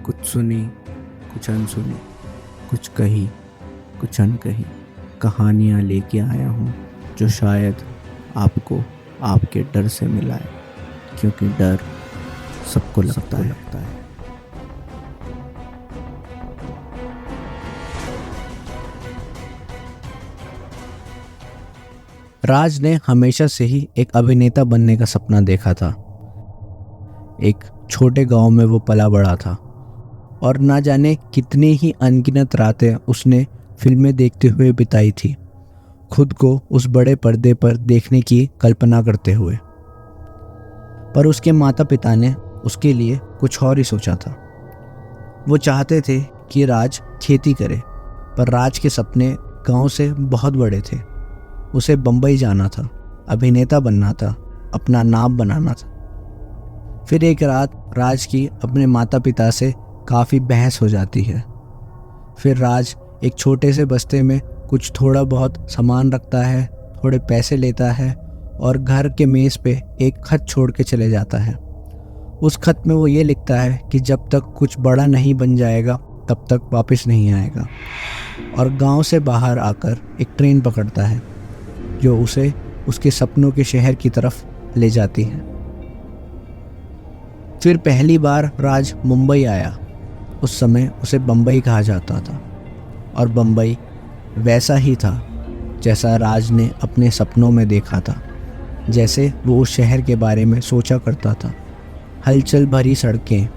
कुछ सुनी, कुछ अनसुनी, कुछ कही, कुछ अनकही कहानियाँ लेके आया हूँ जो शायद आपको आपके डर से मिलाए, क्योंकि डर सबको लगता है। राज ने हमेशा से ही एक अभिनेता बनने का सपना देखा था। एक छोटे गांव में वो पला बड़ा था और ना जाने कितनी ही अनगिनत रातें उसने फिल्में देखते हुए बिताई थी, खुद को उस बड़े पर्दे पर देखने की कल्पना करते हुए। पर उसके माता पिता ने उसके लिए कुछ और ही सोचा था। वो चाहते थे कि राज खेती करे, पर राज के सपने गांव से बहुत बड़े थे। उसे बम्बई जाना था, अभिनेता बनना था, अपना नाम बनाना था। फिर एक रात राज की अपने माता पिता से काफ़ी बहस हो जाती है। फिर राज एक छोटे से बस्ते में कुछ थोड़ा बहुत सामान रखता है, थोड़े पैसे लेता है और घर के मेज़ पे एक खत छोड़ के चले जाता है। उस खत में वो ये लिखता है कि जब तक कुछ बड़ा नहीं बन जाएगा तब तक वापस नहीं आएगा, और गांव से बाहर आकर एक ट्रेन पकड़ता है जो उसे उसके सपनों के शहर की तरफ ले जाती है। फिर पहली बार राज मुंबई आया। उस समय उसे बम्बई कहा जाता था, और बम्बई वैसा ही था जैसा राज ने अपने सपनों में देखा था, जैसे वो उस शहर के बारे में सोचा करता था। हलचल भरी सड़कें,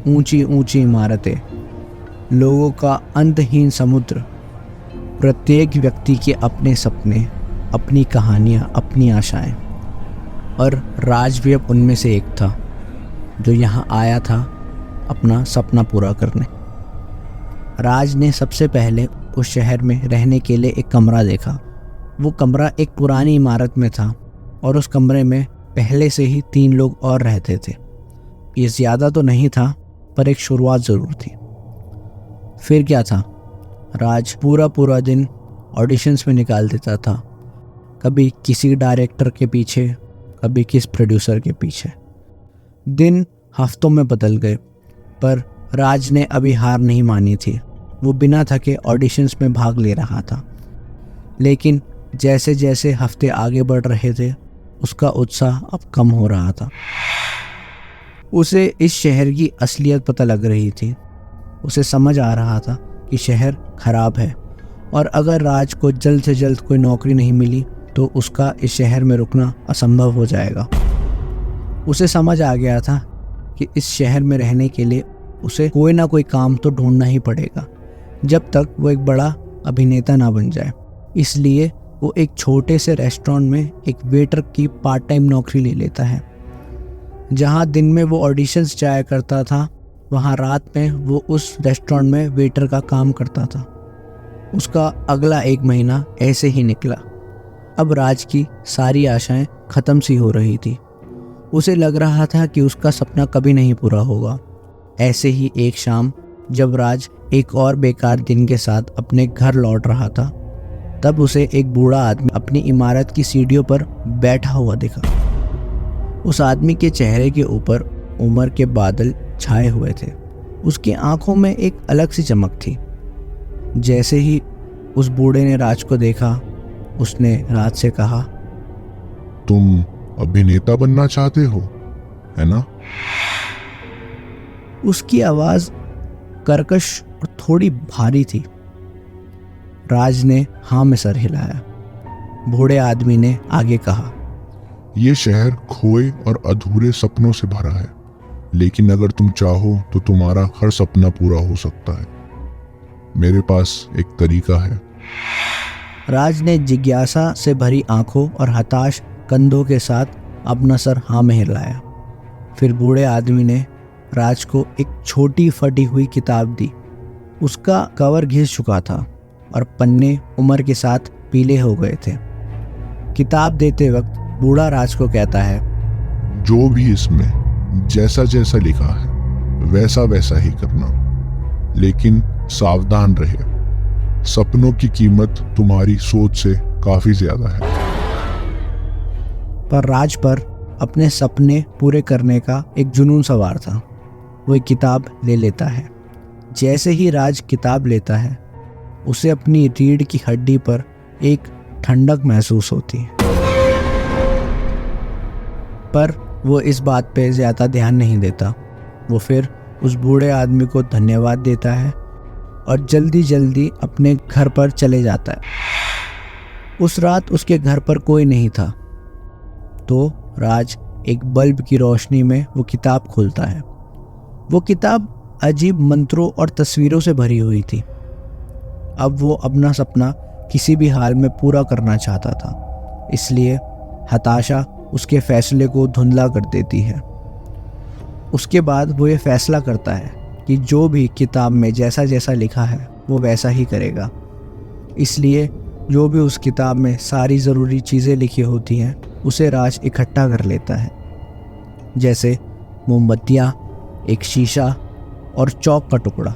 ऊंची ऊंची इमारतें, लोगों का अंतहीन समुद्र, प्रत्येक व्यक्ति के अपने सपने, अपनी कहानियाँ, अपनी आशाएं। और राज भी अब उनमें से एक था जो यहाँ आया था अपना सपना पूरा करने। राज ने सबसे पहले उस शहर में रहने के लिए एक कमरा देखा। वो कमरा एक पुरानी इमारत में था और उस कमरे में पहले से ही 3 लोग और रहते थे। ये ज़्यादा तो नहीं था, पर एक शुरुआत ज़रूर थी। फिर क्या था, राज पूरा दिन ऑडिशंस में निकाल देता था, कभी किसी डायरेक्टर के पीछे, कभी किस प्रोड्यूसर के पीछे। दिन हफ्तों में बदल गए, पर राज ने अभी हार नहीं मानी थी। वो बिना थके ऑडिशंस में भाग ले रहा था। लेकिन जैसे जैसे हफ्ते आगे बढ़ रहे थे, उसका उत्साह अब कम हो रहा था। उसे इस शहर की असलियत पता लग रही थी। उसे समझ आ रहा था कि शहर खराब है, और अगर राज को जल्द से जल्द कोई नौकरी नहीं मिली तो उसका इस शहर में रुकना असंभव हो जाएगा। उसे समझ आ गया था कि इस शहर में रहने के लिए उसे कोई ना कोई काम तो ढूंढना ही पड़ेगा, जब तक वो एक बड़ा अभिनेता ना बन जाए। इसलिए वो एक छोटे से रेस्टोरेंट में एक वेटर की पार्ट टाइम नौकरी ले लेता है। जहाँ दिन में वो ऑडिशंस जाया करता था, वहाँ रात में वो उस रेस्टोरेंट में वेटर का काम करता था। उसका अगला 1 महीना ऐसे ही निकला। अब राज की सारी आशाएं ख़त्म सी हो रही थी। उसे लग रहा था कि उसका सपना कभी नहीं पूरा होगा। ऐसे ही एक शाम जब राज एक और बेकार दिन के साथ अपने घर लौट रहा था, तब उसे एक बूढ़ा आदमी अपनी इमारत की सीढ़ियों पर बैठा हुआ दिखा। उस आदमी के चेहरे के ऊपर उम्र के बादल छाए हुए थे। उसकी आंखों में एक अलग सी चमक थी। जैसे ही उस बूढ़े ने राज को देखा, उसने राज से कहा, तुम अभिनेता बनना चाहते हो, है ना? उसकी आवाज कर्कश और थोड़ी भारी थी। राज ने हाँ में सर हिलाया। बूढ़े आदमी ने आगे कहा, ये शहर खोए और अधूरे सपनों से भरा है, लेकिन अगर तुम चाहो तो तुम्हारा हर सपना पूरा हो सकता है। मेरे पास एक तरीका है। राज ने जिज्ञासा से भरी आंखों और हताश कंधों के साथ अपना सर हाँ में हिलाया। फिर बूढ़े आदमी ने राज को एक छोटी फटी हुई किताब दी। उसका कवर घिस चुका था और पन्ने उम्र के साथ पीले हो गए थे। किताब देते वक्त बूढ़ा राज को कहता है, जो भी इसमें जैसा जैसा लिखा है वैसा वैसा ही करना, लेकिन सावधान रहे। सपनों की कीमत तुम्हारी सोच से काफी ज्यादा है। पर राज पर अपने सपने पूरे करने का एक जुनून सवार था। वो एक किताब ले लेता है। जैसे ही राज किताब लेता है, उसे अपनी रीढ़ की हड्डी पर एक ठंडक महसूस होती है, पर वो इस बात पे ज़्यादा ध्यान नहीं देता। वो फिर उस बूढ़े आदमी को धन्यवाद देता है और जल्दी जल्दी अपने घर पर चले जाता है। उस रात उसके घर पर कोई नहीं था, तो राज एक बल्ब की रोशनी में वो किताब खोलता है। वो किताब अजीब मंत्रों और तस्वीरों से भरी हुई थी। अब वो अपना सपना किसी भी हाल में पूरा करना चाहता था, इसलिए हताशा उसके फैसले को धुंधला कर देती है। उसके बाद वो ये फैसला करता है कि जो भी किताब में जैसा जैसा लिखा है वो वैसा ही करेगा। इसलिए जो भी उस किताब में सारी ज़रूरी चीज़ें लिखी होती हैं उसे राज इकट्ठा कर लेता है, जैसे मोमबत्तियाँ, एक शीशा और चौक का टुकड़ा।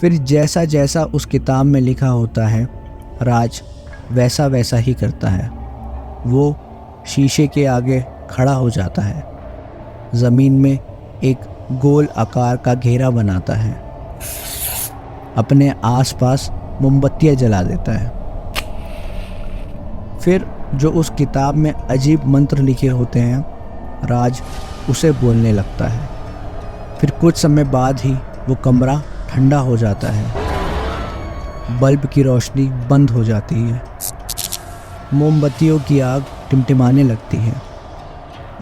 फिर जैसा जैसा उस किताब में लिखा होता है राज वैसा वैसा ही करता है। वो शीशे के आगे खड़ा हो जाता है, ज़मीन में एक गोल आकार का घेरा बनाता है, अपने आसपास मोमबत्तियाँ जला देता है। फिर जो उस किताब में अजीब मंत्र लिखे होते हैं राज उसे बोलने लगता है। फिर कुछ समय बाद ही वो कमरा ठंडा हो जाता है, बल्ब की रोशनी बंद हो जाती है, मोमबत्तियों की आग टिमटिमाने लगती है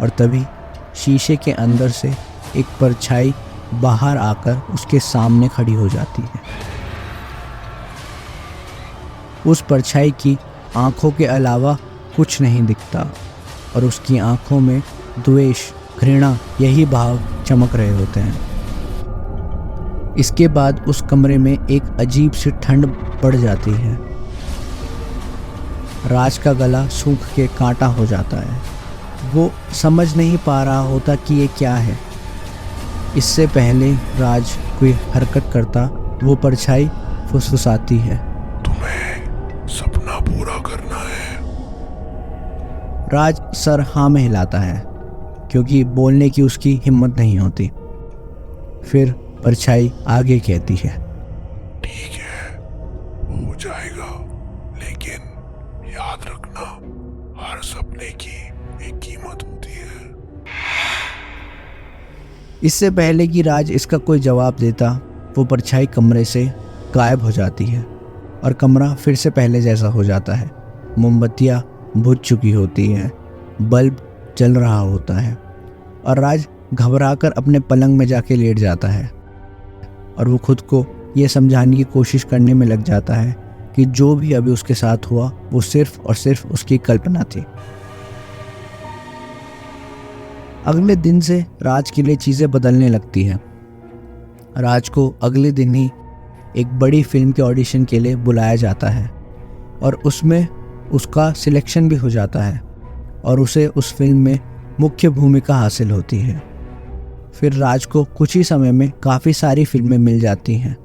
और तभी शीशे के अंदर से एक परछाई बाहर आकर उसके सामने खड़ी हो जाती है। उस परछाई की आंखों के अलावा कुछ नहीं दिखता और उसकी आंखों में द्वेष, घृणा यही भाव चमक रहे होते हैं। इसके बाद उस कमरे में एक अजीब सी ठंड पड़ जाती है। राज का गला सूख के कांटा हो जाता है। वो समझ नहीं पा रहा होता कि ये क्या है। इससे पहले राज कोई हरकत करता, वो परछाई फुसफुसाती है, तुम्हें सपना पूरा करना है। राज सर हाँ में हिलाता है, क्योंकि बोलने की उसकी हिम्मत नहीं होती। फिर परछाई आगे कहती है, ठीक है, हो जाएगा, लेकिन याद रखना हर सपने की एक कीमत होती है। इससे पहले कि राज इसका कोई जवाब देता, वो परछाई कमरे से गायब हो जाती है और कमरा फिर से पहले जैसा हो जाता है। मोमबत्तियाँ बुझ चुकी होती हैं, बल्ब जल रहा होता है और राज घबराकर अपने पलंग में जाके लेट जाता है और वो खुद को ये समझाने की कोशिश करने में लग जाता है कि जो भी अभी उसके साथ हुआ वो सिर्फ और सिर्फ उसकी कल्पना थी। अगले दिन से राज के लिए चीज़ें बदलने लगती हैं। राज को अगले दिन ही एक बड़ी फिल्म के ऑडिशन के लिए बुलाया जाता है और उसमें उसका सिलेक्शन भी हो जाता है और उसे उस फिल्म में मुख्य भूमिका हासिल होती है। फिर राज को कुछ ही समय में काफ़ी सारी फिल्में मिल जाती हैं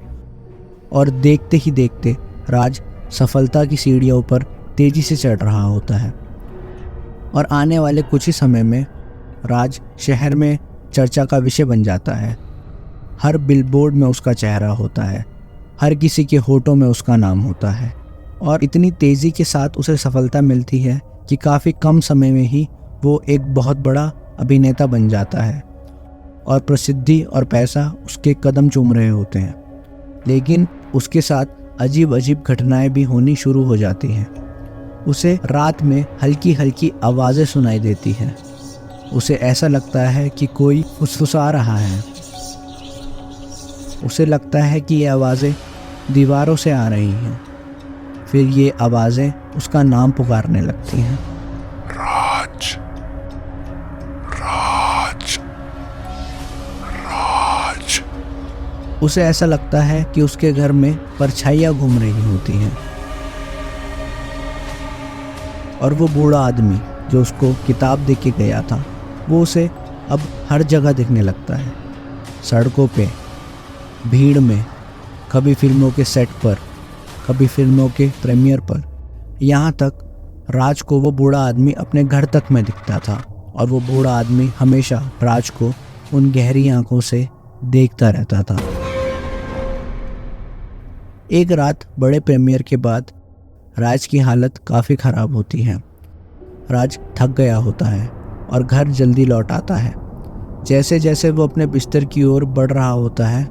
और देखते ही देखते राज सफलता की सीढ़ियों पर तेज़ी से चढ़ रहा होता है और आने वाले कुछ ही समय में राज शहर में चर्चा का विषय बन जाता है। हर बिलबोर्ड में उसका चेहरा होता है, हर किसी के होठों में उसका नाम होता है और इतनी तेज़ी के साथ उसे सफलता मिलती है कि काफ़ी कम समय में ही वो एक बहुत बड़ा अभिनेता बन जाता है और प्रसिद्धि और पैसा उसके कदम चूम रहे होते हैं। लेकिन उसके साथ अजीब अजीब घटनाएं भी होनी शुरू हो जाती हैं। उसे रात में हल्की हल्की आवाज़ें सुनाई देती हैं। उसे ऐसा लगता है कि कोई फुसफुसा रहा है। उसे लगता है कि ये आवाज़ें दीवारों से आ रही हैं। फिर ये आवाज़ें उसका नाम पुकारने लगती हैं, राज, राज, राज। उसे ऐसा लगता है कि उसके घर में परछाइयाँ घूम रही होती हैं और वो बूढ़ा आदमी जो उसको किताब दे के गया था वो उसे अब हर जगह दिखने लगता है। सड़कों पे, भीड़ में, कभी फिल्मों के सेट पर, कभी फिल्मों के प्रीमियर पर। यहाँ तक राज को वो बूढ़ा आदमी अपने घर तक में दिखता था और वो बूढ़ा आदमी हमेशा राज को उन गहरी आंखों से देखता रहता था। एक रात बड़े प्रीमियर के बाद राज की हालत काफ़ी ख़राब होती है। राज थक गया होता है और घर जल्दी लौट आता है। जैसे जैसे वो अपने बिस्तर की ओर बढ़ रहा होता है,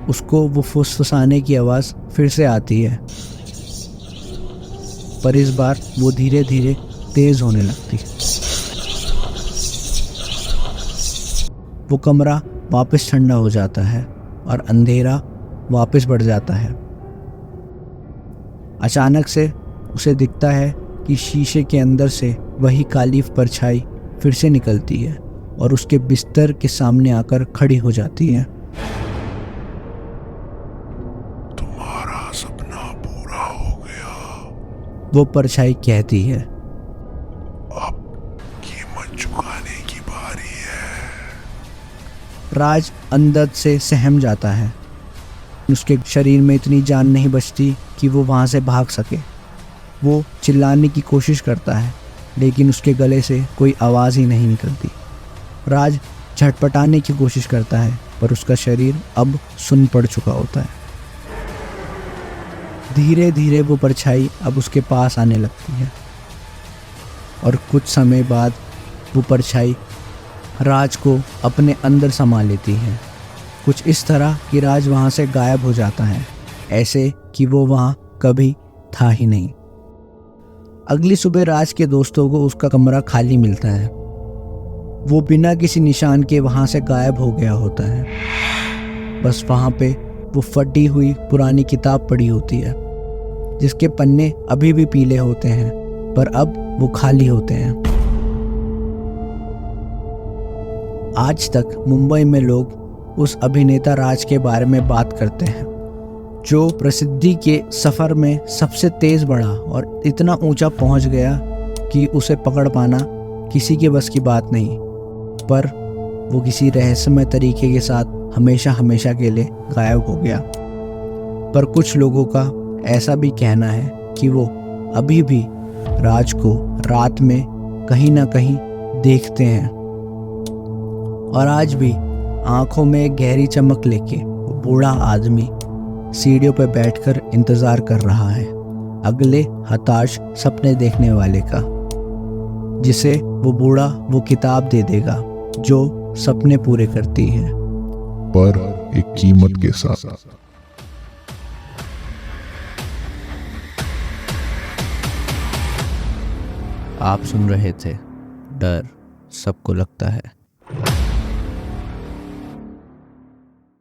उसको वो फुसफुसाने की आवाज़ फिर से आती है, पर इस बार वो धीरे धीरे तेज़ होने लगती है। वो कमरा वापस ठंडा हो जाता है और अंधेरा वापस बढ़ जाता है। अचानक से उसे दिखता है कि शीशे के अंदर से वही काली परछाई फिर से निकलती है और उसके बिस्तर के सामने आकर खड़ी हो जाती है। तुम्हारा सपना पूरा हो गया, वो परछाई कहती है। अब कीमत चुकाने की बारी है। राज अंदर से सहम जाता है। उसके शरीर में इतनी जान नहीं बचती कि वो वहाँ से भाग सके। वो चिल्लाने की कोशिश करता है, लेकिन उसके गले से कोई आवाज़ ही नहीं निकलती। राज झटपटाने की कोशिश करता है, पर उसका शरीर अब सुन्न पड़ चुका होता है। धीरे धीरे वो परछाई अब उसके पास आने लगती है और कुछ समय बाद वो परछाई राज को अपने अंदर समा लेती है। कुछ इस तरह कि राज वहाँ से गायब हो जाता है, ऐसे कि वो वहाँ कभी था ही नहीं। अगली सुबह राज के दोस्तों को उसका कमरा खाली मिलता है। वो बिना किसी निशान के वहाँ से गायब हो गया होता है। बस वहाँ पे वो फटी हुई पुरानी किताब पड़ी होती है, जिसके पन्ने अभी भी पीले होते हैं, पर अब वो खाली होते हैं। आज तक मुंबई में लोग उस अभिनेता राज के बारे में बात करते हैं, जो प्रसिद्धि के सफ़र में सबसे तेज़ बढ़ा और इतना ऊंचा पहुंच गया कि उसे पकड़ पाना किसी के बस की बात नहीं। पर वो किसी रहस्यमय तरीके के साथ हमेशा हमेशा के लिए गायब हो गया। पर कुछ लोगों का ऐसा भी कहना है कि वो अभी भी राज को रात में कहीं ना कहीं देखते हैं, और आज भी आंखों में गहरी चमक लेके वो बूढ़ा आदमी सीढ़ियों पर बैठकर इंतजार कर रहा है अगले हताश सपने देखने वाले का, जिसे वो बूढ़ा वो किताब दे देगा जो सपने पूरे करती है, पर एक कीमत के साथ। आप सुन रहे थे डर सबको लगता है।